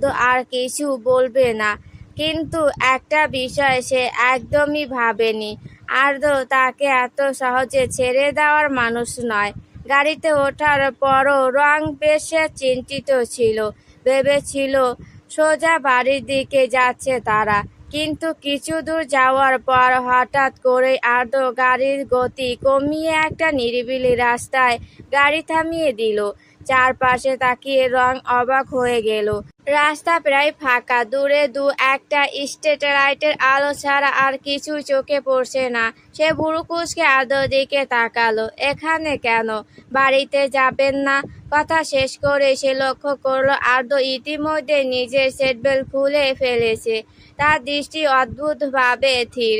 তো আর কিছু বলবে না, কিন্তু একটা বিষয় সে একদমই ভাবেনি, আর্দ্র তাকে এত সহজে ছেড়ে দেওয়ার মানুষ নয়। গাড়িতে ওঠার পরও রং বেশ চিন্তিত ছিল। ভেবেছিল সোজা বাড়ির দিকে যাচ্ছে তারা, কিন্তু কিছু দূর যাওয়ার পর হঠাৎ করে আর্দ্র গাড়ির গতি কমিয়ে একটা নিরিবিলি রাস্তায় গাড়ি থামিয়ে দিল। চারপাশে তাকিয়ে রং অবাক হয়ে গেল। রাস্তা প্রায় ফাঁকা, দূরে দু একটা স্ট্রিট লাইটের আলো ছাড়া আর কিছু চোখে পড়ছে না। সে ভুরু কুঁচকে আর্দ্রর দিকে তাকালো। এখানে কেন? বাড়িতে যাবেন না? কথা শেষ করে সে লক্ষ্য করলো আর্দ্র ইতিমধ্যে নিজের সিটবেল্ট খুলে ফেলেছে। তার দৃষ্টি অদ্ভুতভাবে স্থির,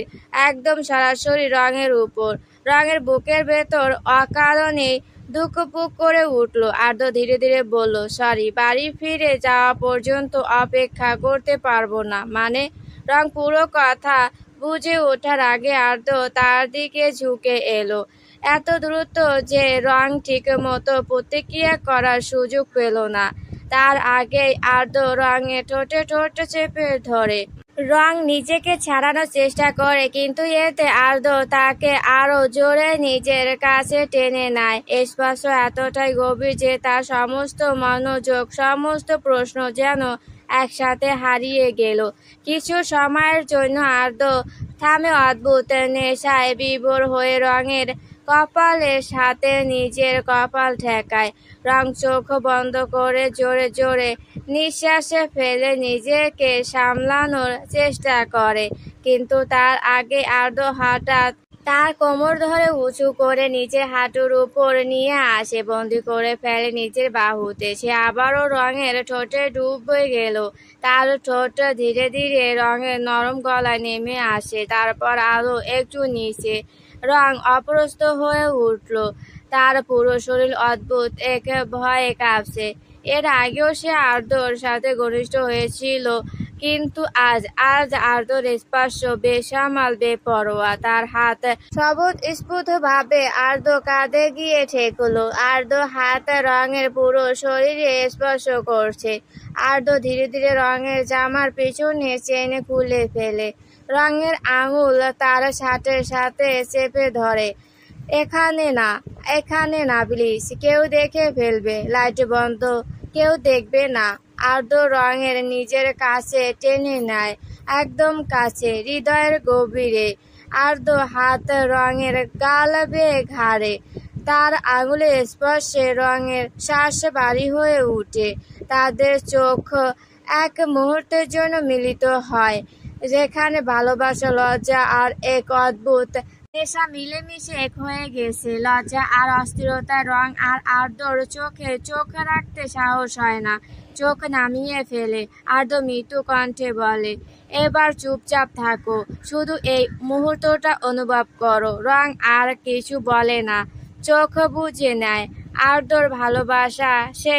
একদম সরাসরি রঙের উপর। রঙের বুকের ভেতর অকারণে ধুকপুক করে উঠল। আর্দ্র ধীরে ধীরে বলল, সরি, বাড়ি ফিরে যাওয়া পর্যন্ত অপেক্ষা করতে পারবো না। মানে? রং পুরো কথা বুঝে ওঠার আগে আর্দ্র তার দিকে ঝুঁকে এলো, এত দ্রুত যে রং ঠিক মতো প্রতিক্রিয়া করার সুযোগ পেল না। তার আগেই আর্দ্র রঙের ঠোঁটে ঠোঁট চেপে ধরে। রং নিজেকে ছাড়ানোর চেষ্টা করে, কিন্তু এতে আর্দ্র তাকে আরো জোরে নিজের কাছে টেনে নেয়। স্পর্শ এতটাই গভীর যে তার সমস্ত মনোযোগ, সমস্ত প্রশ্ন যেন একসাথে হারিয়ে গেল। কিছু সময়ের জন্য আর্দ্র থামে, অদ্ভুত নেশায় বিভোর হয়ে রঙের কপালের সাথে নিজের কপাল ঠেকায়। রং চোখ বন্ধ করে জোরে জোরে নিঃশ্বাস ফেলে নিজেকে সামলানোর চেষ্টা করে, কিন্তু তার আগে আর্দ্র হঠাৎ তার কোমর ধরে উঁচু করে নিজের হাঁটুর উপর নিয়ে আসে, বন্দি করে ফেলে নিজের বাহুতে। সে আবারও রঙের ঠোঁটে ডুবে গেল। তার ঠোঁট ধীরে ধীরে রঙের নরম গলায় নেমে আসে, তারপর আরো একটু নিচে। রং অপ্রস্তুত হয়ে উঠল, তার পুরো শরীর অদ্ভুত এক ভয়ে কাঁপছে। এর আগেও সে আর্দ্রর সাথে ঘনিষ্ঠ হয়েছিল, কিন্তু আজ আর্দ্রর স্পর্শ বেসামাল, বেপরোয়া। তার হাত স্বতঃস্ফূর্তভাবে আর্দ্র কাঁধে গিয়ে ঠেকলো। আর্দ্র হাত রঙের পুরো শরীরে স্পর্শ করছে। আর্দ্র ধীরে ধীরে রঙের জামার পিছনে চেন খুলে ফেলে। রঙের আঙুল তার শার্টের সাথে চেপে ধরে। এখানে না, এখানে না প্লিজ, কেউ দেখে ফেলবে। লাইট বন্ধ, কেউ দেখবে না। আর্দ্র রঙের নিজের কাছে টেনে নেয়, একদম কাছে, হৃদয়ের গভীরে। আর্দ্র হাত রঙের গাল বেয়ে ঘাড়ে। তার আঙুলের স্পর্শে রঙের শ্বাস ভারী হয়ে উঠে। তাদের চোখ এক মুহূর্তের জন্য মিলিত হয়, যেখানে ভালোবাসা, লজ্জা আর এক অদ্ভুত নেশা মিলেমিশে এক হয়ে গেছে। লজ্জা আর অস্থিরতায় রং আর আর্দ্রর চোখে চোখ রাখতে সাহস হয় না, চোখ নামিয়ে ফেলে। আর্দ্র মৃদু কণ্ঠে বলে, এবার চুপচাপ থাকো, শুধু এই মুহূর্তটা অনুভব করো। রং আর কিছু বলে না, চোখ বুজে নেয়। আর্দ্রর ভালোবাসা সে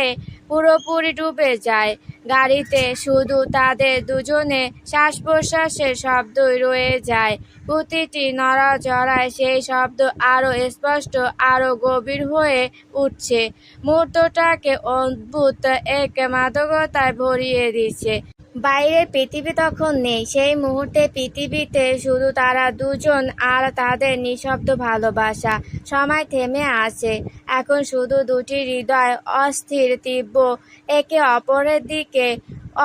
পুরোপুরি ডুবে যায়। গাড়িতে শুধু তাদের দুজনে, শ্বাস প্রশ্বাসের শব্দই রয়ে যায়। প্রতিটি নড়াচড়ায় সেই শব্দ আরো স্পষ্ট, আরো গভীর হয়ে উঠছে। মুহূর্তটাকে অদ্ভুত এক মাদকতায় ভরিয়ে দিচ্ছে। বাইরের পৃথিবী তখন নেই। সেই মুহূর্তে পৃথিবীতে শুধু তারা দুজন আর তাদের নিঃশব্দ ভালোবাসা। সময় থেমে আছে। এখন শুধু দুটি হৃদয় অস্থির, তীব্র, একে অপরের দিকে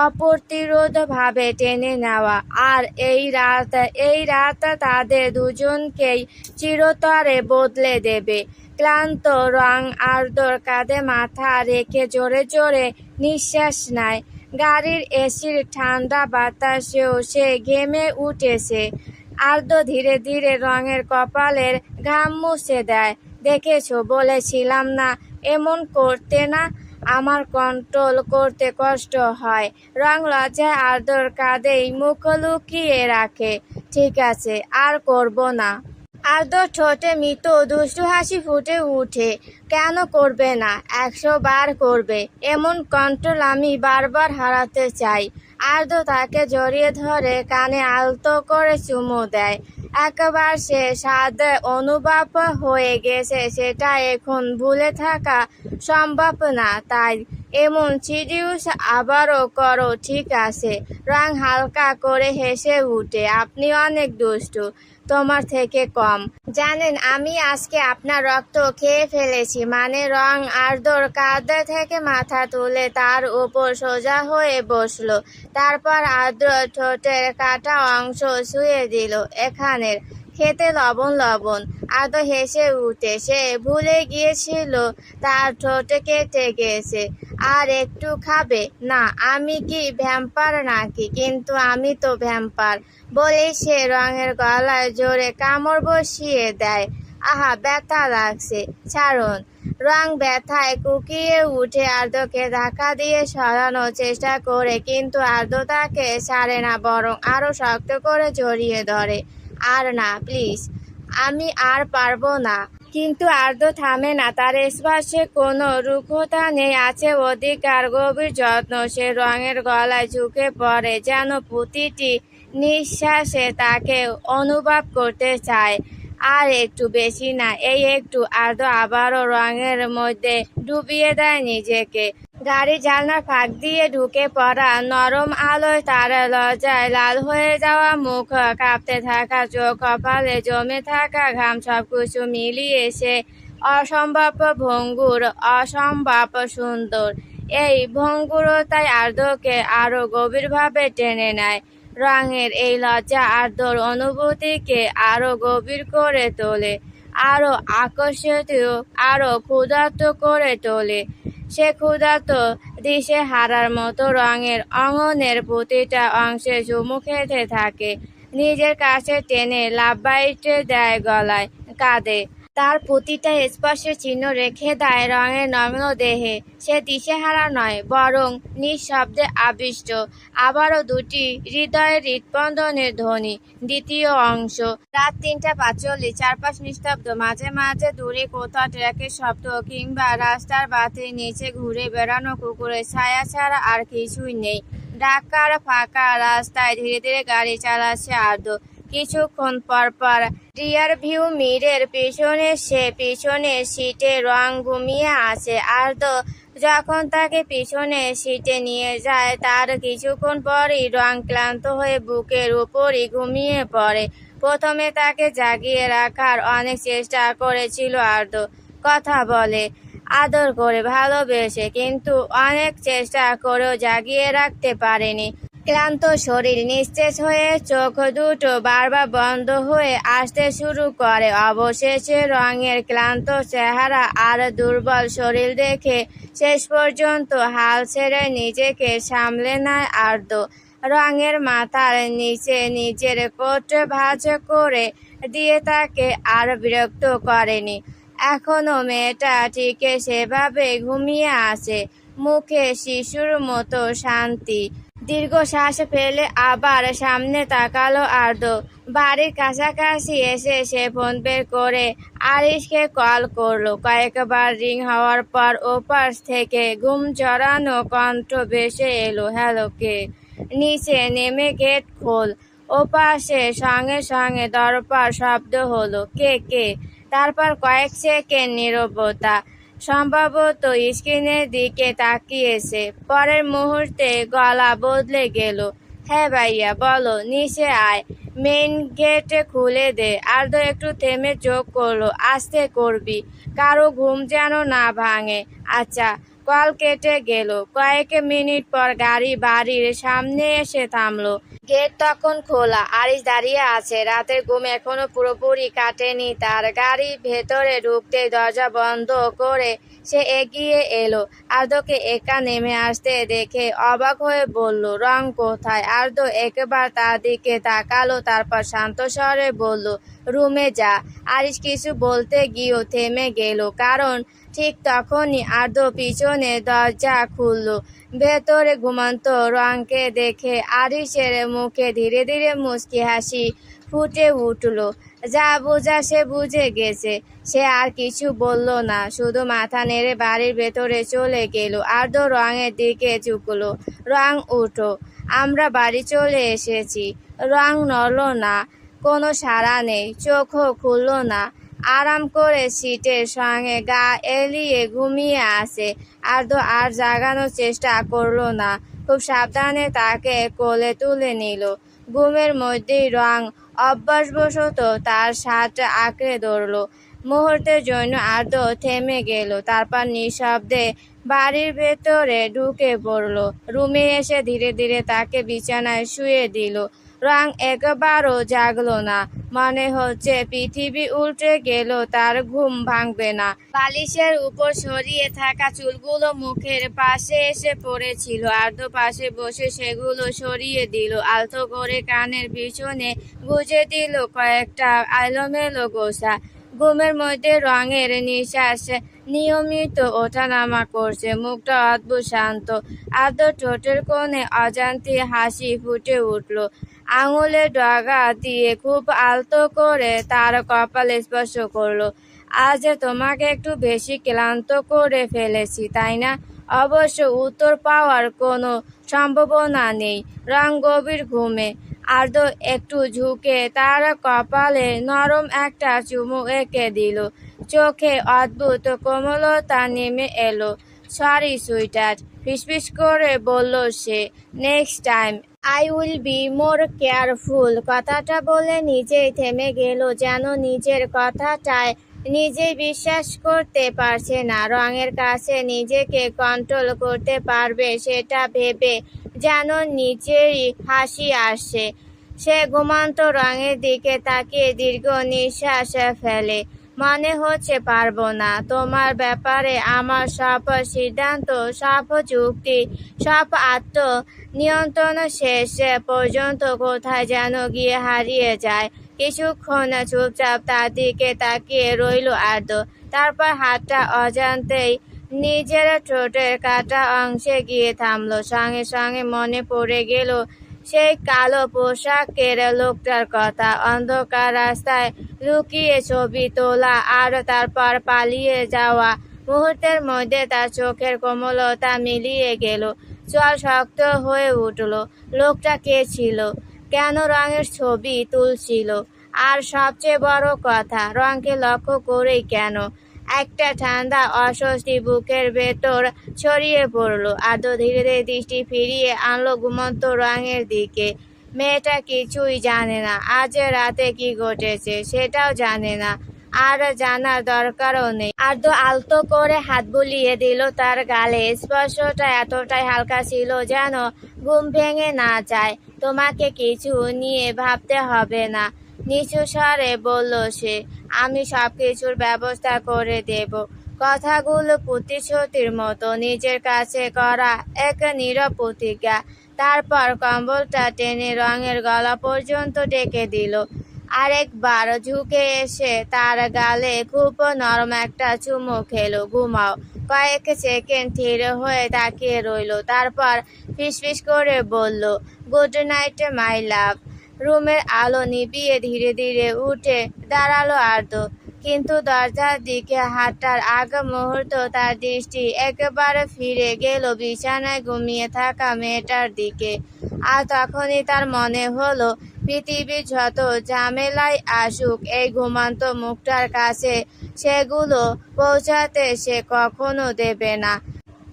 অপ্রতিরোধভাবে টেনে নেওয়া। আর এই রাত তাদের দুজনকেই চিরতরে বদলে দেবে। ক্লান্ত রং আর্দ্রর কাঁধে মাথা রেখে জোরে জোরে নিঃশ্বাস নেয়। গাড়ির এসির ঠান্ডা বাতাসেও সে ঘেমে উঠেছে। আর্দ্র ধীরে ধীরে রঙের কপালের ঘাম মুছে দেয়। দেখেছো, বলেছিলাম না এমন করতে না? আমার কন্ট্রোল করতে কষ্ট হয়। রং লজ্জায় আর্দ্রর কাঁধেই মুখ লুকিয়ে রাখে। ঠিক আছে, আর করব না। আর্দ্র ঠোঁটে মৃদু দুষ্টু হাসি ফুটে উঠে। কেন করবে না? 100 বার করবে। এমন কন্ট্রোল আমি বারবার হারাতে চাই। আর্দ্র তাকে জড়িয়ে ধরে কানে আলতো করে চুমু দেয়। একবার সে স্বাদ অনুভব হয়ে গেছে, সেটা এখন ভুলে থাকা সম্ভব না। তাই এমন সিরিয়াস আবারও করো, ঠিক আছে? রং হালকা করে হেসে উঠে, আপনি অনেক দুষ্টু, তোমার থেকে কম। জানেন, আমি আজকে আপনার রক্ত খেয়ে ফেলেছি। মানে রং আর্দ্র কাঁধে থেকে মাথা তুলে তার উপর সোজা হয়ে বসলো। তারপর আর্দ্র ঠোঁটের কাটা অংশ ছুঁয়ে দিল। এখানের খেতে লবণ লবণ। আর্দ্র হেসে উঠে, সে ভুলে গিয়েছিল তার ঠোঁট কেটে গেছে। আর একটু খাবে? না, আমি কি ভ্যাম্পার নাকি? কিন্তু আমি তো ভ্যাম্পার। বলেই সে রঙের গলায় জোরে কামড় বসিয়ে দেয়। আহা, ব্যথা লাগছে, ছাড়ুন। রং ব্যথায় কুকিয়ে উঠে আর্দ্রকে ধাক্কা দিয়ে সরানোর চেষ্টা করে, কিন্তু আর্দ্র তাকে ছাড়ে না, বরং আরো শক্ত করে জড়িয়ে ধরে। আর না, প্লিজ, আমি আর পারবো না। কিন্তু আর্দ্র থামে না, তার স্পর্শে কোনো রুক্ষতা নেই, আছে অধিকার গভীর যত্ন। সে রঙের গলায় ঝুঁকে পড়ে, যেন প্রতিটি নিঃশ্বাসে তাকে অনুভব করতে চায়। আর একটু, বেশি না, এই একটু। আর্দ্র আবারও রঙের মধ্যে ডুবিয়ে দেয় নিজেকে। গাড়ির জানলার ফাঁক দিয়ে ঢুকে পড়া নরম আলোয় তার লজ্জায় লাল হয়ে যাওয়া মুখ, কাঁপতে থাকা চোখ, কপালে জমে থাকা ঘাম, সবকিছু মিলিয়ে সে অসম্ভব ভঙ্গুর, অসম্ভব সুন্দর। এই ভঙ্গুরতাই আর্দ্রকে আরো গভীরভাবে টেনে নেয়। রঙের এই লজ্জা আর্দ্রর অনুভূতিকে আরো গভীর করে তোলে, আরো আকর্ষণীয়, আরো ক্ষুধার্ত করে তোলে। সে ক্ষুধার্ত, দিশে হারার মতো রঙের অঙ্গনের প্রতিটা অংশে চুমু খেতে থাকে, নিজের কাছে টেনে লাফাইতে দেয় গলায়, কাঁদে। তার প্রতিটা স্পর্শের চিহ্ন রেখে দেয় রঙের নগ্ন দেহে। সে দিশেহারা নয়, বরং নিঃশব্দে আবিষ্ট। আবারও দুটি হৃদয়ের হৃৎস্পন্দনের ধ্বনি। দ্বিতীয় অংশ। রাত ৩:৪৫, চারপাশ নিস্তব্ধ। মাঝে মাঝে দূরে কোথাও ট্রাকের শব্দ, কিংবা রাস্তার বাতির নিচে ঘুরে বেড়ানো কুকুরের ছায়া ছাড়া আর কিছুই নেই। ঢাকার ফাঁকা রাস্তায় ধীরে ধীরে গাড়ি চালাচ্ছে আর্দ্র। কিছুক্ষণ পর পর রিয়ার ভিউ মিরের পিছনে সে পিছনের সিটে রং ঘুমিয়ে আছে। আর্দ্র যখন তাকে পিছনের সিটে নিয়ে যায়, তার কিছুক্ষণ পরই রং ক্লান্ত হয়ে বুকের উপরই ঘুমিয়ে পড়ে। প্রথমে তাকে জাগিয়ে রাখার অনেক চেষ্টা করেছিল আর্দ্র, কথা বলে, আদর করে, ভালোবেসে, কিন্তু অনেক চেষ্টা করেও জাগিয়ে রাখতে পারেনি। ক্লান্ত শরীর নিস্তেজ হয়ে চোখ দুটো বারবার বন্ধ হয়ে আসতে শুরু করে। অবশেষে রঙের ক্লান্ত চেহারা আর দুর্বল শরীর দেখে শেষ পর্যন্ত হাল ছেড়ে নিজেকে সামলে নেয় আর্দ্র। রঙের মাথার নিচে নিজের কোট ভাঁজ করে দিয়ে তাকে আর বিরক্ত করেনি। এখনো মেয়েটা ঠিক সেভাবে ঘুমিয়ে আছে, মুখে শিশুর মতো শান্তি। দীর্ঘশ্বাস ফেলে আবার সামনে তাকালো আর্দ্র। বাড়ির কাছাকাছি এসে সে ফোন বের করে আরিশকে কল করলো। কয়েকবার রিং হওয়ার পর ওপাশ থেকে ঘুম জড়ানো কণ্ঠ ভেসে এলো, হ্যালো, কে? নিচে নেমে গেট খোল। ওপাশে সঙ্গে সঙ্গে দরপার শব্দ হলো, কে কে? তারপর কয়েক সেকেন্ড নীরবতা। সম্ভবত স্ক্রিনের দিকে তাকিয়েছে। পরের মুহূর্তে গলা বদলে গেল, হ্যাঁ ভাইয়া, বলো, নিচে আয়, মেইন গেট খুলে দে। আর্দ্র একটু থেমে যোগ করলো, আস্তে করবি, কারো ঘুম যেন না ভাঙে। আচ্ছা। কল কেটে গেল। কয়েক মিনিট পর গাড়ি বাড়ির সামনে এসে থামলো। গেট তখন খোলা। আরিশ দাঁড়িয়ে আছে। রাতের ঘুম এখনো পুরোপুরি কাটেনি তার। গাড়ির ভেতরে ঢুকতে দরজা বন্ধ করে সে এগিয়ে এলো। আর্দ্রকে একা নেমে আসতে দেখে অবাক হয়ে বলল, রং কোথায়? আর্দ্র একবার তার দিকে তাকালো, তারপর শান্ত স্বরে বলল, রুমে যা। আরিশ কিছু বলতে গিয়েও থেমে গেল, কারণ ঠিক তখনই আর্দ্র পিছনে দরজা খুলল। ভেতরে ঘুমন্ত রংকে দেখে আরিশের মুখে ধীরে ধীরে মুচকি হাসি ফুটে উঠল। যা বোঝা সে বুঝে গেছে। সে আর কিছু বলল না, শুধু মাথা নেড়ে বাড়ির ভেতরে চলে গেল। আর্দ্র রঙের দিকে ঝুঁকলো। রং, উঠো, আমরা বাড়ি চলে এসেছি। রং নড়ল না, কোনো সাড়া নেই, চোখও খুলল না। আরাম করে সিটের সঙ্গে গা এলিয়ে ঘুমিয়ে আসে। আর্দ্র আর জাগানোর চেষ্টা করলো না, খুব সাবধানে তাকে কোলে তুলে নিল। ঘুমের মধ্যেই রং অভ্যাসবশত তার শার্ট আঁকড়ে ধরল। মুহূর্তের জন্য আর্দ্র থেমে গেল, তারপর নিঃশব্দে বাড়ির ভেতরে ঢুকে পড়ল। রুমে এসে ধীরে ধীরে তাকে বিছানায় শুয়ে দিল। রং একবারও জাগলো না, মনে হচ্ছে পৃথিবী উল্টে গেল, তার ঘুম ভাঙবে না। বালিশের উপর সরিয়ে থাকা চুলগুলো মুখের পাশে এসে পড়েছিল। আর্দ্র পাশে বসে সেগুলো সরিয়ে দিল, আলতো করে কানের পিছনে গুজে দিল কয়েকটা এলোমেলো গোছা। ঘুমের মধ্যে রঙের নিঃশ্বাস নিয়মিত ওঠানামা করছে, মুখটা অদ্ভুত শান্ত। আর্দ্র ঠোঁটের কোণে অজান্তে হাসি ফুটে উঠল। আঙুলের ডগা দিয়ে খুব আলতো করে তার কপালে স্পর্শ করলো। আজ তোমাকে একটু বেশি ক্লান্ত করে ফেলেছি, তাই না? অবশ্য উত্তর পাওয়ার কোনো সম্ভাবনা নেই। রং গভীর ঘুমে। আর্দ্র একটু ঝুঁকে তার কপালে নরম একটা চুমু এঁকে দিল। চোখে অদ্ভুত কোমলতা নেমে এলো। সরি সুইটার, ফিসফিস করে বলল সে। Next time I will be more careful. কথাটা বলে নিজেই থেমে গেল, যেন নিজের কথাটায় নিজেই বিশ্বাস করতে পারছে না। রঙের কাছে নিজেকে কন্ট্রোল করতে পারবে সেটা ভেবে যেন নিজেরই হাসি আসছে। সে ঘুমন্ত রঙের দিকে তাকিয়ে দীর্ঘ নিঃশ্বাস ফেলে। মনে হচ্ছে পারবো না। তোমার ব্যাপারে আমার সব সিদ্ধান্ত, সব যুক্তি, সব আত্মনিয়ন্ত্রণ শেষ পর্যন্ত কোথায় যেন গিয়ে হারিয়ে যায়। কিছুক্ষণ চুপচাপ তার দিকে তাকিয়ে রইল আর্দ্র। তারপর হাতটা অজান্তেই নিজের ঠোঁটের কাটা অংশে গিয়ে থামলো। সঙ্গে সঙ্গে মনে পড়ে গেল সেই কালো পোশাকের লোকটার কথা, অন্ধকার রাস্তায় লুকিয়ে ছবি তোলা আর তারপর পালিয়ে যাওয়া। মুহূর্তের মধ্যে তার চোখের কোমলতা মিলিয়ে গেল, চল শক্ত হয়ে উঠল। লোকটা কে ছিল? কেন রঙের ছবি তুলছিল? আর সবচেয়ে বড় কথা, রঙকে লক্ষ্য করেই কেন? একটা ঠান্ডা অস্বস্তি বুকের ভেতর ছড়িয়ে পড়লো। আর্দ্র ধীরে ধীরে দৃষ্টি ফিরিয়ে আনলো ঘুমন্ত রঙের দিকে। মেয়েটা কিছুই জানে না, আজ রাতে কি ঘটেছে সেটাও জানে না, আর জানার দরকারও নেই। আর্দ্র আলতো করে হাত বুলিয়ে দিল তার গালে। স্পর্শটা এতটাই হালকা ছিল যেন ঘুম ভেঙে না যায়। তোমাকে কিছু নিয়ে ভাবতে হবে না, নিচু স্বরে বলল সে। আমি সবকিছুর ব্যবস্থা করে দেব। কথাগুলো প্রতিশ্রুতির মতো, নিজের কাছে করা এক নীরব প্রতিজ্ঞা। তারপর কম্বলটা টেনে রঙের গলা পর্যন্ত ডেকে দিল। আরেকবার ঝুঁকে এসে তার গালে খুব নরম একটা চুমু খেলো। ঘুমাও। কয়েক সেকেন্ড ধীর হয়ে তাকিয়ে রইল, তারপর ফিসফিস করে বলল, গুড নাইট মাই লাভ। রুমের আলো নিভিয়ে ধীরে ধীরে উঠে দাঁড়ালো আর্দ্র, কিন্তু দরজার দিকে হাঁটার আগ মুহূর্ত তার দৃষ্টি একেবারে ফিরে গেল বিছানায় ঘুমিয়ে থাকা মেয়েটার দিকে। আর তখনই তার মনে হলো, পৃথিবীর যত ঝামেলাই আসুক, এই ঘুমন্ত মুখটার কাছে সেগুলো পৌঁছাতে সে কখনো দেবে না।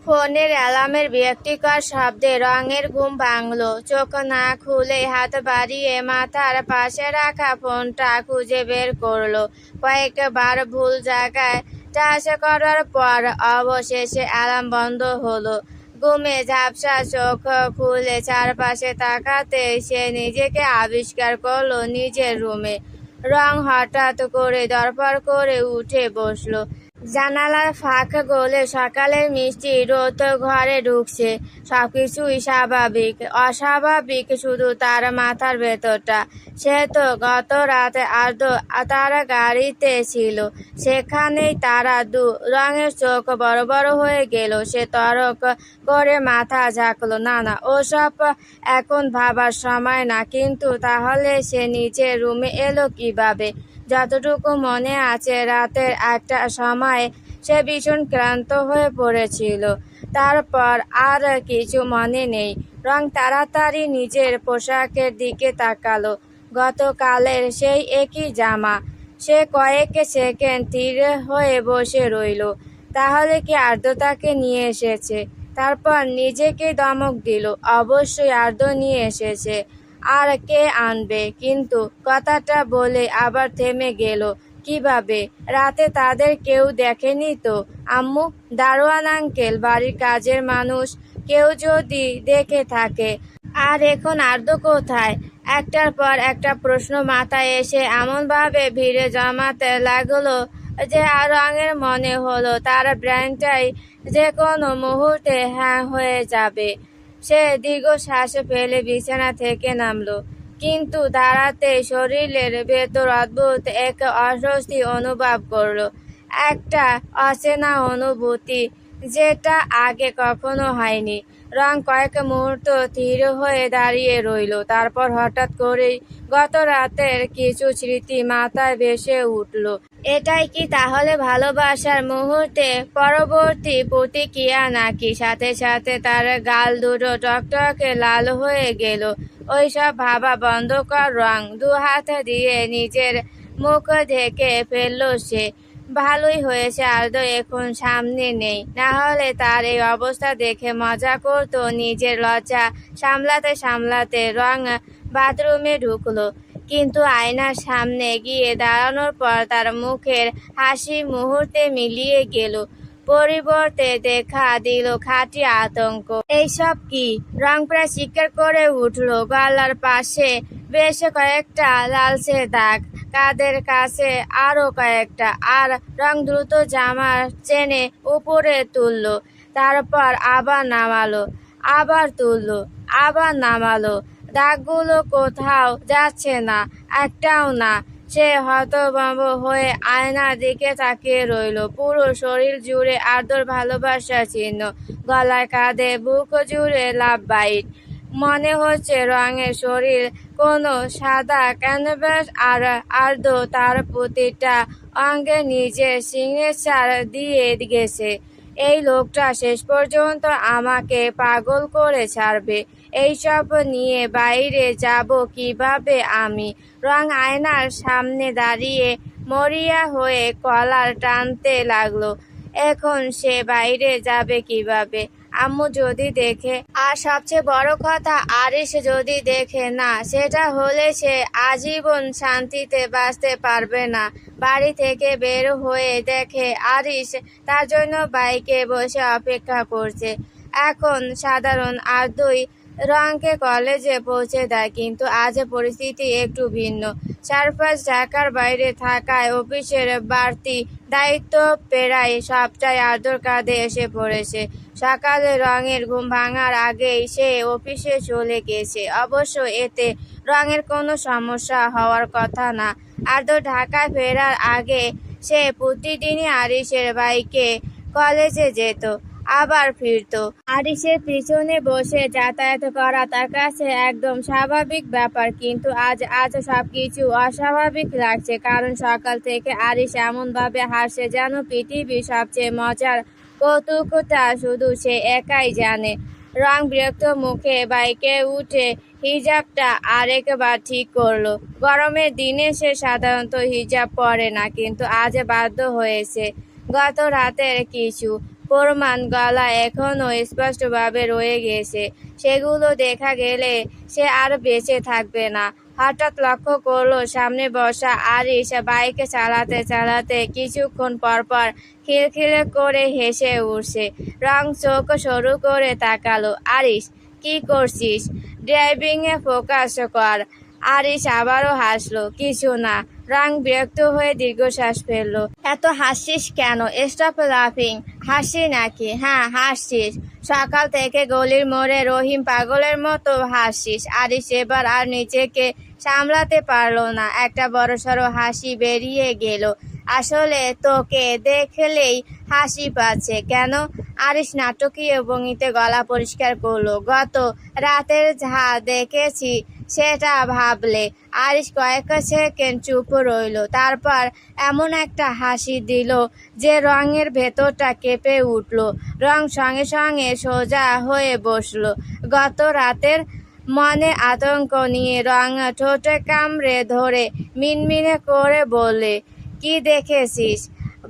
ফোনের অ্যালার্মের বিরক্তিকর শব্দে রঙের ঘুম ভাঙল। চোখ না খুলেই হাত বাড়িয়ে মাথার পাশে রাখা ফোনটা খুঁজে বের করলো। কয়েকবার ভুল জায়গায় টাচ করার পর অবশেষে অ্যালার্ম বন্ধ হলো। ঘুমে ঝাপসা চোখ খুলে চারপাশে তাকাতে সে নিজেকে আবিষ্কার করলো নিজের রুমে। রং হঠাৎ করে ধড়ফড় করে উঠে বসলো। জানালার ফাঁক গলে সকালের মিষ্টি রোদ ঘরে ঢুকছে। সবকিছুই স্বাভাবিক, অস্বাভাবিক শুধু তার মাথার ভেতরটা। সে তো গত রাতে আর্দ্র তার গাড়িতে ছিল, সেখানেই তারা রঙের চোখ বড় বড় হয়ে গেল। সে তরক করে মাথা ঝাঁকলো। না না, ওসব এখন ভাবার সময় না। কিন্তু তাহলে সে নিজের রুমে এলো কিভাবে? যতটুকু মনে আছে, রাতের একটা সময় সে ভীষণ ক্লান্ত হয়ে পড়েছিল, তারপর আর কিছু মনে নেই। রং তাড়াতাড়ি নিজের পোশাকের দিকে তাকালো। গতকালের সেই একই জামা, সে কয়েক সেকেন্ড ধীর হয়ে বসে রইল। তাহলে কি আর্দ্র তাকে নিয়ে এসেছে? তারপর নিজেকে ধমক দিল, অবশ্যই আর্দ্র নিয়ে এসেছে। আর কে আনবে? কিন্তু কথাটা বলে আবার থেমে গেল। কিভাবে? রাতে তাদের কেউ দেখেনি তো? আম্মু, দারোয়ান আঙ্কেল, বাড়ির কাজের মানুষ, কেউ যদি দেখে থাকে? আর এখন আর্দ্র কোথায়? একটার পর একটা প্রশ্ন মাথায় এসে এমনভাবে ভিড়ে জমাতে লাগলো যে রঙের মনে হলো তার ব্রেনটাই যে কোনো মুহূর্তে হ্যাঁ হয়ে যাবে। সে দীর্ঘশ্বাস ফেলে বিছানা থেকে নামলো, কিন্তু দাঁড়াতে শরীরের ভেতর অদ্ভুত এক অস্বস্তি অনুভব করলো। একটা অচেনা অনুভূতি, যেটা আগে কখনো হয়নি। রং কয়েক মুহূর্ত ধীর হয়ে দাঁড়িয়ে রইল। তারপর হঠাৎ করেই গত রাতের কিছু স্মৃতি মাথায় ভেসে উঠল। এটাই কি তাহলে ভালোবাসার মুহূর্তে পরবর্তী প্রতিক্রিয়া নাকি? সাথে সাথে তার গাল দুটো টকটকে লাল হয়ে গেল। ওইসব ভাবা বন্ধ কর রং। দু হাত দিয়ে নিজের মুখ ঢেকে ফেলল সে। ভালোই হয়েছে আর্দ্র এখন সামনে নেই, না হলে তার এই অবস্থা দেখে মজা করতো। নিজের লজ্জা সামলাতে সামলাতে রং বাথরুমে ঢুকলো, কিন্তু আয়নার সামনে গিয়ে দাঁড়ানোর পর তার মুখের হাসি মুহূর্তে মিলিয়ে গেল। পরিবর্তে দেখা দিল খাঁটি আতঙ্ক। এইসব কি? রং প্রায় চিৎকার করে উঠল। গলার পাশে বেশ কয়েকটা লালচে দাগ, কাঁধের কাছে আরো কয়েকটা। আর রং দ্রুত জামার চেনে উপরে তুলল, তারপর আবার নামালো, আবার তুললো, আবার নামালো। দাগগুলো কোথাও যাচ্ছে না, একটাও না। সে হতভম্ব হয়ে আয়নার দিকে তাকিয়ে রইল। পুরো শরীর জুড়ে আর্দ্র ভালোবাসার চিহ্ন, গলায়, কাঁধে, বুক জুড়ে লাভ বাইট। মনে হচ্ছে রঙের শরীর কোনো সাদা ক্যানভাস, আর আর্দ্র তার প্রতিটা অঙ্গে নিজের সিগনেচার দিয়ে গেছে। এই লোকটা শেষ পর্যন্ত আমাকে পাগল করে ছাড়বে। এইসব নিয়ে বাইরে যাব কিভাবে আমি? রং আয়নার সামনে দাঁড়িয়ে মরিয়া হয়ে কলার টানতে লাগলো। এখন সে বাইরে যাবে কিভাবে? আম্মু যদি দেখে, আর সবচেয়ে বড় কথা আরিশ যদি দেখে না, সেটা হলে সে আজীবন শান্তিতে বাঁচতে পারবে না। বাড়ি থেকে বের হয়ে দেখে আরিশ তার জন্য বাইকে বসে অপেক্ষা করছে। এখন সাধারণ আর্দ্রই রংকে কলেজে পৌঁছে দেয়, কিন্তু আজ পরিস্থিতি একটু ভিন্ন। সারফাস ঢাকার বাইরে থাকায় অফিসের বাড়তি দায়িত্ব প্রায় সবটাই আর্দ্রর কাঁধে এসে পড়েছে। সকালে রঙের ঘুম ভাঙার আগেই সে অফিসে চলে গেছে। অবশ্য এতে রঙের কোনো সমস্যা হওয়ার কথা না। আর্দ্র ঢাকায় ফেরার আগে সে প্রতিদিনই আরিশের বাইকে কলেজে যেত, আবার ফিরত। আরিশের পিছনে বসে যাতায়াত করা তার কাছে একদম স্বাভাবিক ব্যাপার, কিন্তু আজ সবকিছু অস্বাভাবিক লাগছে। কারণ সকাল থেকে আরিশ এমনভাবে হাসছে যেন পৃথিবীর সবচেয়ে মজার কৌতুকটা শুধু সে একাই জানে। রং বিরক্ত মুখে বাইকে উঠে হিজাবটা আরেকবার ঠিক করলো। গরমের দিনে সে সাধারণত হিজাব পরে না, কিন্তু আজ বাধ্য হয়েছে। গত রাতের কিছু প্রমাণ গলা এখনো স্পষ্টভাবে রয়ে গেছে। সেগুলো দেখা গেলে সে আর বেঁচে থাকবে না। হঠাৎ লক্ষ্য করলো সামনে বসা আরিশ বাইক চালাতে চালাতে কিছুক্ষণ পরপর খিলখিলে করে হেসে উঠছে। রং চোখ সরু করে তাকালো। আরিশ, কি করছিস? ড্রাইভিংয়ে ফোকাস কর। আরিশ আবারও হাসলো। কিছু না। রং বিরক্ত হয়ে দীর্ঘশ্বাস ফেললো। এত হাসছিস কেন? স্টপ লাফিং। হাসি নাকি? হ্যাঁ হাসছিস। সকাল থেকে গলির মোড়ে রহিম পাগলের মতো হাসছিস। আরিশ এবার আর নিজেকে সামলাতে পারলো না, একটা বড়সড় হাসি বেরিয়ে গেল। আসলে তোকে দেখলেই হাসি পাচ্ছে কেন? আরিশ নাটকীয় ভঙ্গিতে গলা পরিষ্কার করলো। গত রাতের যা দেখেছি সেটা ভাবলে। আরিশ কয়েক সেকেন্ড চুপ রইল, তারপর এমন একটা হাসি দিল যে রঙের ভেতরটা কেঁপে উঠল। রং সঙ্গে সঙ্গে সোজা হয়ে বসলো। গত রাতের মনে আতঙ্ক নিয়ে রং ঠোঁটে কামড়ে ধরে মিনমিনে করে বলে, কি দেখেছিস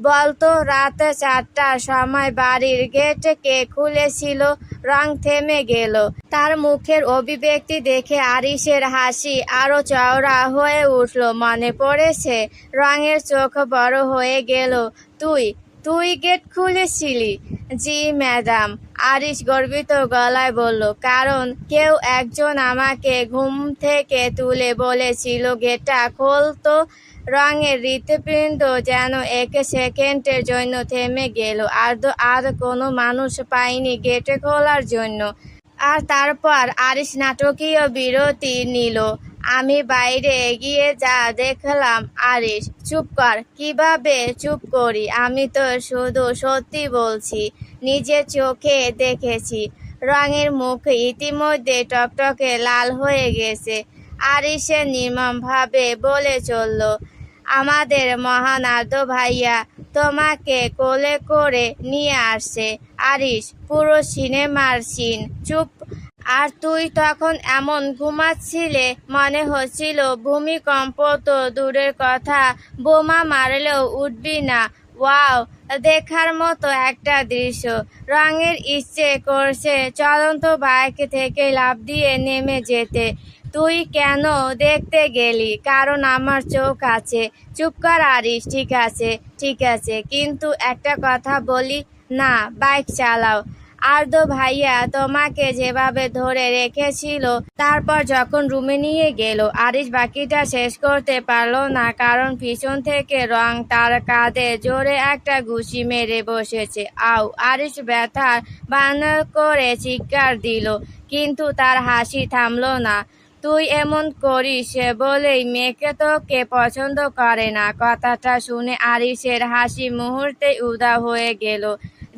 বলতো? রাত 4টার সময় বাড়ির গেট কে খুলেছিল? রং থেমে গেল। তার মুখের অভিব্যক্তি দেখে আরিশের হাসি আরো চওড়া হয়ে উঠল। মনে পড়েছে? রঙের চোখ বড় হয়ে গেল। তুই তুই গেট খুলেছিলি? জি ম্যাডাম, আরিশ গর্বিত গলায় বলল। কারণ কেউ একজন আমাকে ঘুম থেকে তুলে বলেছিল গেটটা খোলতো। রঙের হৃৎপিণ্ড যেন 1 সেকেন্ডের জন্য থেমে গেল। আর কোনো মানুষ পায়নি গেট খোলার জন্য। আর তারপর আরিশ নাটকীয় বিরতি নিল। আমি বাইরে এগিয়ে যা দেখলাম। আরিশ, চুপ কর। কিভাবে চুপ করি? আমি তো শুধু সত্যি বলছি। নিজের চোখে দেখেছি। রঙের মুখ ইতিমধ্যে টকটকে লাল হয়ে গেছে। আরিশে নির্মমভাবে বলে চলল, আমাদের মহান আদ্য ভাইয়া তোমাকে কোলে করে নিয়ে আসছে। আরিশ, পুরো সিনেমার সিন। চুপ। আর তুই তখন এমন ঘুমাচ্ছিলে, মনে হচ্ছিল ভূমিকম্প তো দূরের কথা, বোমা মারলেও উঠবি না। ওয়াও, দেখার মতো একটা দৃশ্য। রঙের ইচ্ছে করছে চলন্ত বাইক থেকে লাফ দিয়ে নেমে যেতে। তুই কেন দেখতে গেলি? কারণ আমার চোখ আছে। চুপ কর আরিশ। ঠিক আছে, ঠিক আছে, কিন্তু একটা কথা বলি। না, বাইক চালাও। আর্দ্র ভাইয়া তোমাকে যেভাবে ধরে রেখেছিল, তারপর যখন রুমে নিয়ে গেল। আরিশ বাকিটা শেষ করতে পারল না, কারণ পিছন থেকে রং তার কাঁধে জোরে একটা ঘুষি মেরে বসেছে। আউ! আরিশ ব্যথার বায়না করে চিৎকার দিল, কিন্তু তার হাসি থামল না। তুই এমন করিস বলেই মেয়েকে তোকে পছন্দ করে না। কথাটা শুনে আরিশের হাসি মুহূর্তেই উধাও হয়ে গেল,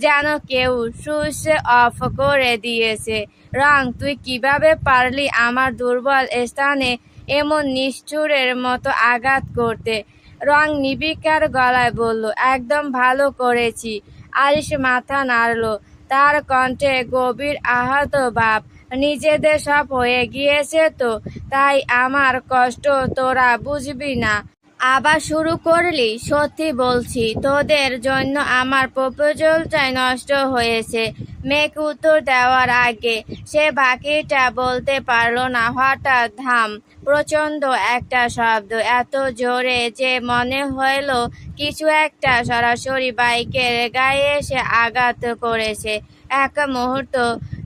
যেন কেউ সুইচ অফ করে দিয়েছে। রং, তুই কিভাবে পারলি আমার দুর্বল স্থানে এমন নিষ্ঠুরের মতো আঘাত করতে? রং নির্বিকার গলায় বলল, একদম ভালো করেছি। আরিশ মাথা নাড়ল, তার কণ্ঠে গভীর আহত ভাব। নিজেদের সব হয়ে গিয়েছে তো, তাই আমার কষ্ট তোরা বুঝবি না। আবার শুরু করলি? সত্যি বলছি, তোদের জন্য আমার প্রপোজালটাই নষ্ট হয়েছে। মেঘ উত্তর দেওয়ার আগে সে বাকিটা বলতে পারল না। হঠাৎ ধাম, প্রচণ্ড একটা শব্দ, এত জোরে যে মনে হইল কিছু একটা সরাসরি বাইকের গায়ে এসে আঘাত করেছে। এক মুহূর্ত,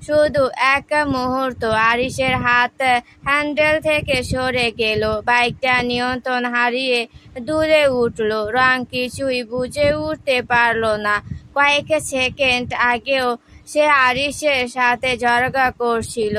শুধু এক মুহূর্ত, আরিশের হাত হ্যান্ডেল থেকে সরে গেল। বাইকটা নিয়ন্ত্রণ হারিয়ে দূরে উঠল। রং কিছুই বুঝে উঠতে পারল না। কয়েক সেকেন্ড আগেও সে আরিশের সাথে ঝগড়া করছিল,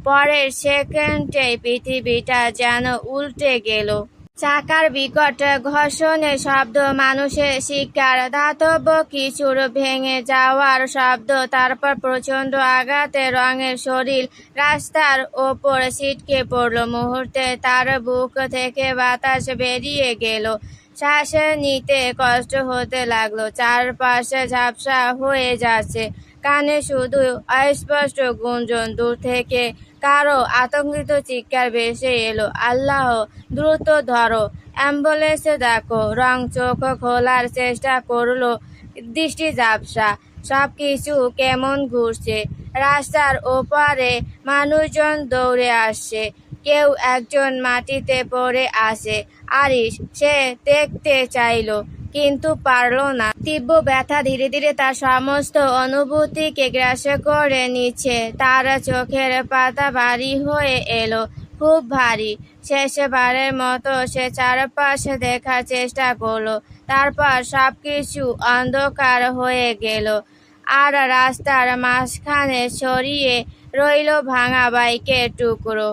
পরের সেকেন্ডেই পৃথিবীটা যেন উল্টে গেল। চাকার বিকট ঘর্ষণের শব্দ, মানুষের চিৎকার, ধাতব কিছুর ভেঙে যাওয়ার শব্দ, তারপর প্রচণ্ড আঘাতে রঙের শরীর রাস্তার ওপর ছিটকে পড়ল। মুহূর্তে তার বুক থেকে বাতাস বেরিয়ে গেল। শ্বাস নিতে কষ্ট হতে লাগলো। চারপাশে ঝাপসা হয়ে যাচ্ছে। কানে শুধু অস্পষ্ট গুঞ্জন। দূর থেকে কারো আতঙ্কিত চিৎকার ভেসে এলো, আল্লাহ, দ্রুত ধরো, অ্যাম্বুলেন্সে দেখো। রং চোখ খোলার চেষ্টা করলো, দৃষ্টি ঝাপসা। সবকিছু কেমন ঘুরছে। রাস্তার ওপারে মানুষজন দৌড়ে আসছে, কেউ একজন মাটিতে পড়ে আছে। আরিশ, সে দেখতে চাইলো কিন্তু পারল না। তীব্র ব্যথা ধীরে ধীরে তার সমস্ত অনুভূতিকে গ্রাস করে নিচ্ছে। তার চোখের পাতা ভারী হয়ে এলো, খুব ভারী। শেষবারের মতো সে চারপাশে দেখার চেষ্টা করলো। তারপর সবকিছু অন্ধকার হয়ে গেল, আর রাস্তার মাঝখানে ছড়িয়ে রইল ভাঙা বাইকের টুকরো।